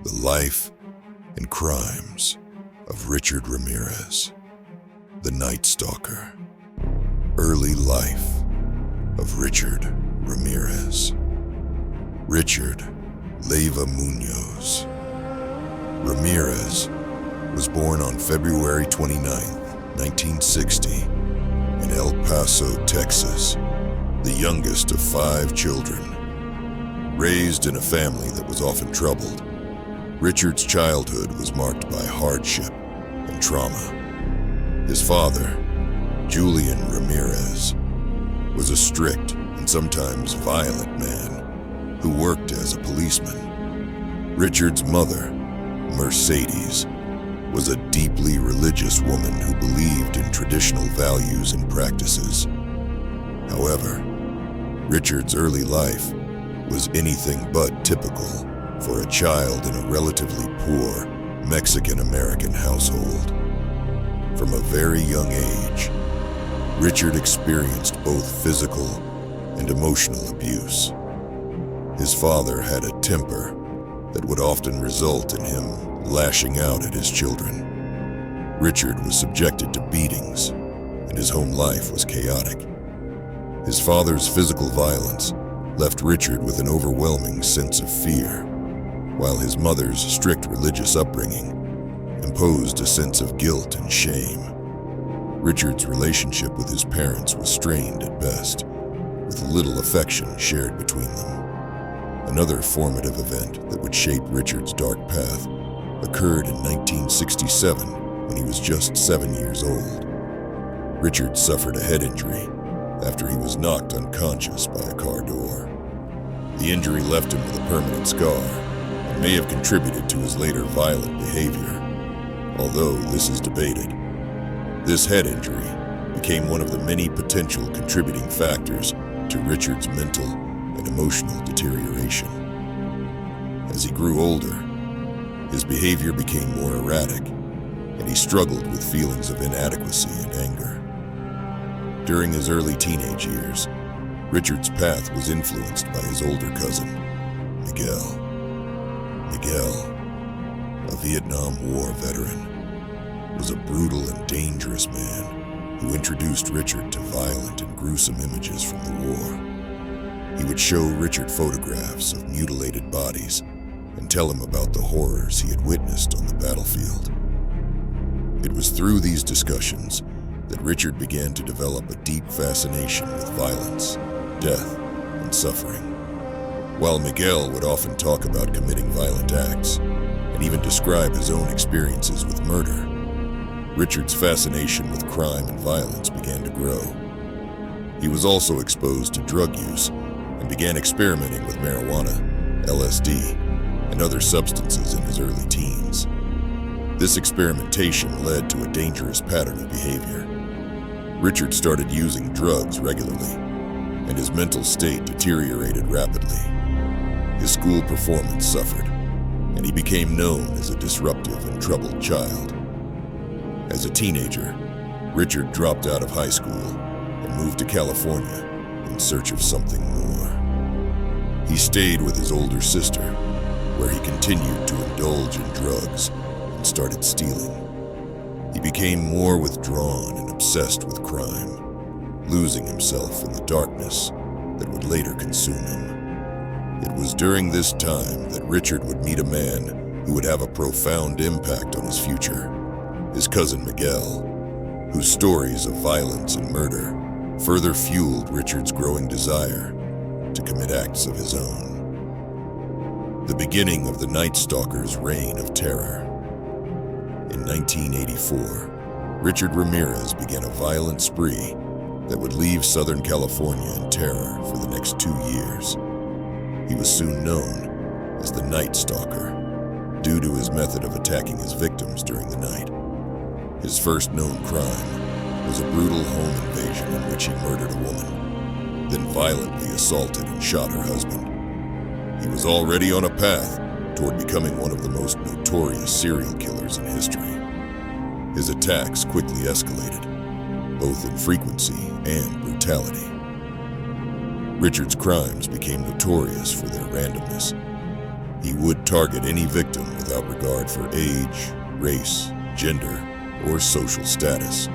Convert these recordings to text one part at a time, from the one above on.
The life and crimes of Richard Ramirez, the Night Stalker. Early life of Richard Ramirez. Richard Leyva Munoz. Ramirez was born on February 29, 1960, in El Paso, Texas, the youngest of 5 children. Raised in a family that was often troubled, Richard's childhood was marked by hardship and trauma. His father, Julian Ramirez, was a strict and sometimes violent man who worked as a policeman. Richard's mother, Mercedes, was a deeply religious woman who believed in traditional values and practices. However, Richard's early life was anything but typical for a child in a relatively poor Mexican-American household. From a very young age, Richard experienced both physical and emotional abuse. His father had a temper that would often result in him lashing out at his children. Richard was subjected to beatings, and his home life was chaotic. His father's physical violence left Richard with an overwhelming sense of fear, while his mother's strict religious upbringing imposed a sense of guilt and shame. Richard's relationship with his parents was strained at best, with little affection shared between them. Another formative event that would shape Richard's dark path occurred in 1967 when he was just 7 years old. Richard suffered a head injury after he was knocked unconscious by a car door. The injury left him with a permanent scar and may have contributed to his later violent behavior, although this is debated. This head injury became one of the many potential contributing factors to Richard's mental and emotional deterioration. As he grew older, his behavior became more erratic, and he struggled with feelings of inadequacy and anger. During his early teenage years, Richard's path was influenced by his older cousin, Miguel. Miguel, a Vietnam War veteran, was a brutal and dangerous man who introduced Richard to violent and gruesome images from the war. He would show Richard photographs of mutilated bodies and tell him about the horrors he had witnessed on the battlefield. It was through these discussions that Richard began to develop a deep fascination with violence, death, and suffering. While Miguel would often talk about committing violent acts and even describe his own experiences with murder, Richard's fascination with crime and violence began to grow. He was also exposed to drug use and began experimenting with marijuana, LSD, and other substances in his early teens. This experimentation led to a dangerous pattern of behavior. Richard started using drugs regularly, and his mental state deteriorated rapidly. His school performance suffered, and he became known as a disruptive and troubled child. As a teenager, Richard dropped out of high school and moved to California in search of something more. He stayed with his older sister, where he continued to indulge in drugs and started stealing. He became more withdrawn and obsessed with crime, losing himself in the darkness that would later consume him. It was during this time that Richard would meet a man who would have a profound impact on his future, his cousin Miguel, whose stories of violence and murder further fueled Richard's growing desire to commit acts of his own. The beginning of the Night Stalker's reign of terror. In 1984, Richard Ramirez began a violent spree that would leave Southern California in terror for the next 2 years. He was soon known as the Night Stalker due to his method of attacking his victims during the night. His first known crime was a brutal home invasion in which he murdered a woman, then violently assaulted and shot her husband. He was already on a path toward becoming one of the most notorious serial killers in history. His attacks quickly escalated, both in frequency and brutality. Richard's crimes became notorious for their randomness. He would target any victim without regard for age, race, gender, or social status.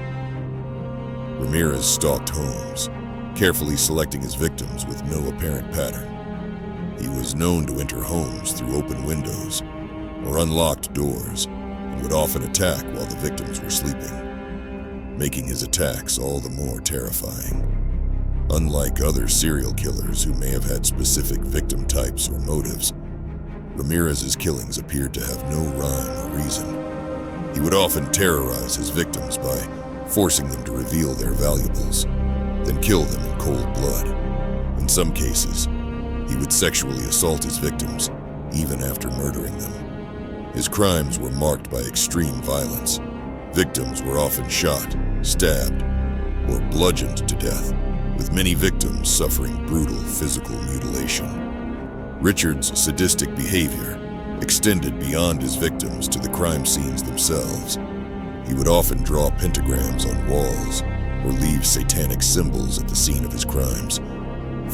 Ramirez stalked homes, carefully selecting his victims with no apparent pattern. He was known to enter homes through open windows or unlocked doors and would often attack while the victims were sleeping, making his attacks all the more terrifying. Unlike other serial killers who may have had specific victim types or motives, Ramirez's killings appeared to have no rhyme or reason. He would often terrorize his victims by forcing them to reveal their valuables, then kill them in cold blood. In some cases, he would sexually assault his victims, even after murdering them. His crimes were marked by extreme violence. Victims were often shot, stabbed, or bludgeoned to death, with many victims suffering brutal physical mutilation. Richard's sadistic behavior extended beyond his victims to the crime scenes themselves. He would often draw pentagrams on walls or leave satanic symbols at the scene of his crimes,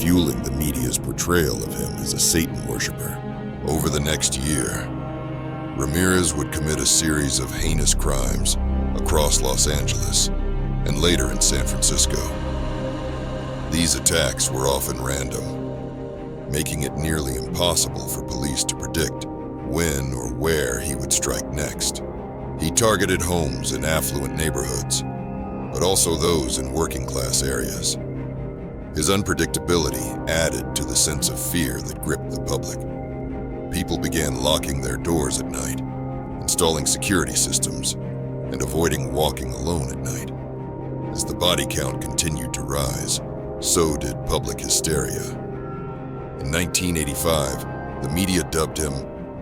fueling the media's portrayal of him as a Satan worshiper. Over the next year, Ramirez would commit a series of heinous crimes across Los Angeles and later in San Francisco. These attacks were often random, making it nearly impossible for police to predict when or where he would strike next. He targeted homes in affluent neighborhoods, but also those in working-class areas. His unpredictability added to the sense of fear that gripped the public. People began locking their doors at night, installing security systems, and avoiding walking alone at night. As the body count continued to rise, so did public hysteria. In 1985, the media dubbed him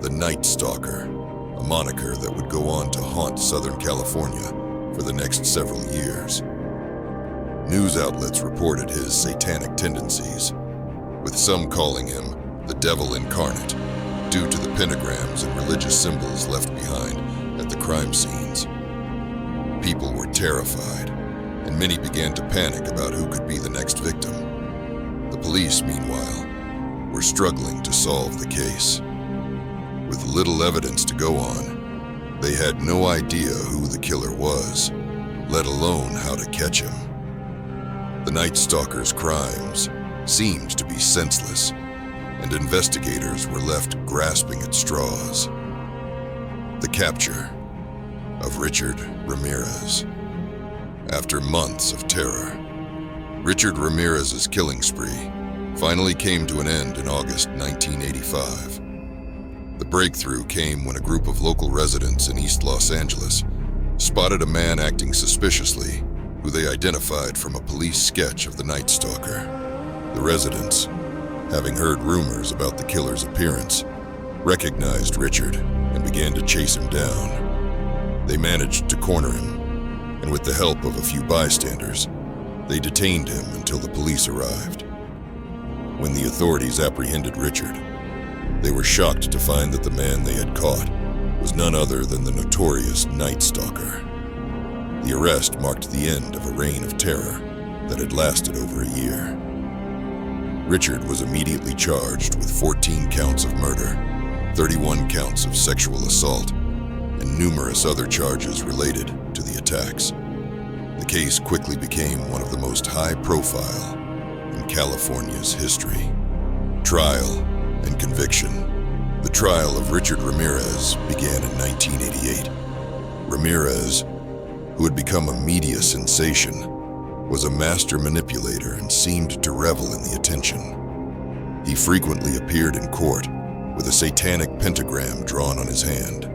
the Night Stalker, a moniker that would go on to haunt Southern California for the next several years. News outlets reported his satanic tendencies, with some calling him the devil incarnate, due to the pentagrams and religious symbols left behind at the crime scenes. People were terrified, and many began to panic about who could be the next victim. The police, meanwhile, were struggling to solve the case. With little evidence to go on, they had no idea who the killer was, let alone how to catch him. The Night Stalker's crimes seemed to be senseless, and investigators were left grasping at straws. The capture of Richard Ramirez. After months of terror, Richard Ramirez's killing spree finally came to an end in August 1985. The breakthrough came when a group of local residents in East Los Angeles spotted a man acting suspiciously, who they identified from a police sketch of the Night Stalker. The residents, having heard rumors about the killer's appearance, recognized Richard and began to chase him down. They managed to corner him, and with the help of a few bystanders, they detained him until the police arrived. When the authorities apprehended Richard, they were shocked to find that the man they had caught was none other than the notorious Night Stalker. The arrest marked the end of a reign of terror that had lasted over a year. Richard was immediately charged with 14 counts of murder, 31 counts of sexual assault, and numerous other charges related to the attacks. The case quickly became one of the most high-profile in California's history. Trial and conviction. The trial of Richard Ramirez began in 1988. Ramirez, who had become a media sensation, was a master manipulator and seemed to revel in the attention. He frequently appeared in court with a satanic pentagram drawn on his hand,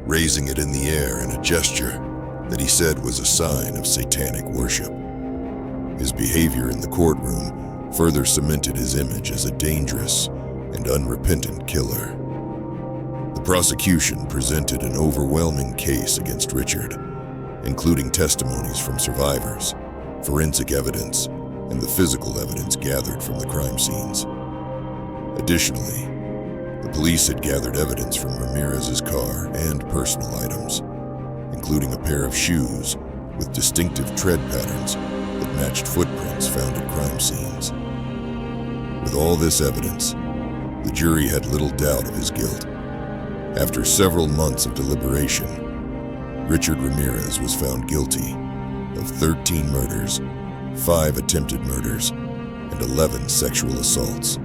raising it in the air in a gesture that he said was a sign of satanic worship. His behavior in the courtroom further cemented his image as a dangerous and unrepentant killer. The prosecution presented an overwhelming case against Richard, including testimonies from survivors, forensic evidence, and the physical evidence gathered from the crime scenes. Additionally, the police had gathered evidence from Ramirez's car and personal items, including a pair of shoes with distinctive tread patterns that matched footprints found at crime scenes. With all this evidence, The jury had little doubt of his guilt. After several months of deliberation, Richard Ramirez was found guilty of 13 murders, 5 attempted murders, and 11 sexual assaults.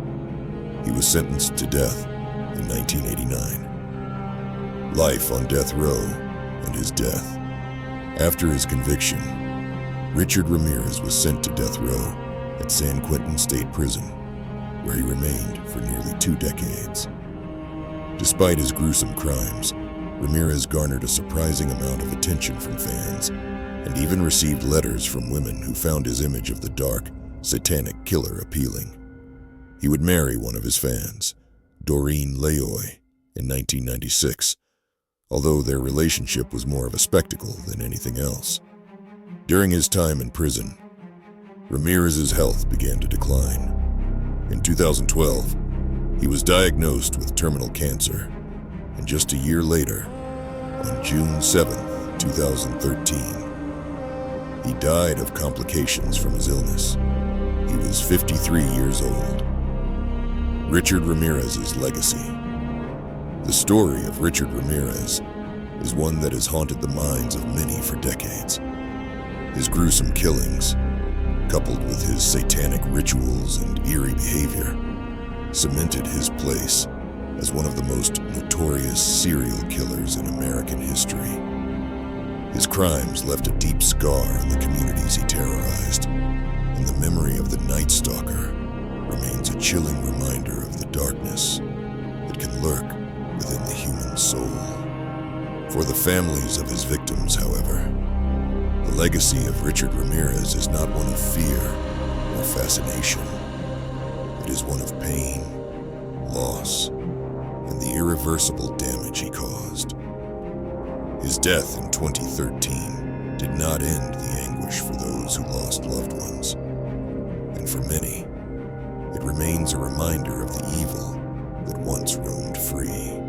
He was sentenced to death in 1989. Life on death row and his death. After his conviction, Richard Ramirez was sent to death row at San Quentin State Prison, where he remained for nearly 2 decades. Despite his gruesome crimes, Ramirez garnered a surprising amount of attention from fans, and even received letters from women who found his image of the dark, satanic killer appealing. He would marry one of his fans, Doreen Layoy, in 1996, although their relationship was more of a spectacle than anything else. During his time in prison, Ramirez's health began to decline. In 2012, he was diagnosed with terminal cancer, and just a year later, on June 7, 2013, he died of complications from his illness. He was 53 years old. Richard Ramirez's legacy. The story of Richard Ramirez is one that has haunted the minds of many for decades. His gruesome killings, coupled with his satanic rituals and eerie behavior, cemented his place as one of the most notorious serial killers in American history. His crimes left a deep scar on the communities he terrorized, and the memory of the Night Stalker remains a chilling reminder of the darkness that can lurk within the human soul. For the families of his victims, however, the legacy of Richard Ramirez is not one of fear or fascination. It is one of pain, loss, and the irreversible damage he caused. His death in 2013 did not end the anguish for those who lost loved ones. And for many, it remains a reminder of the evil that once roamed free.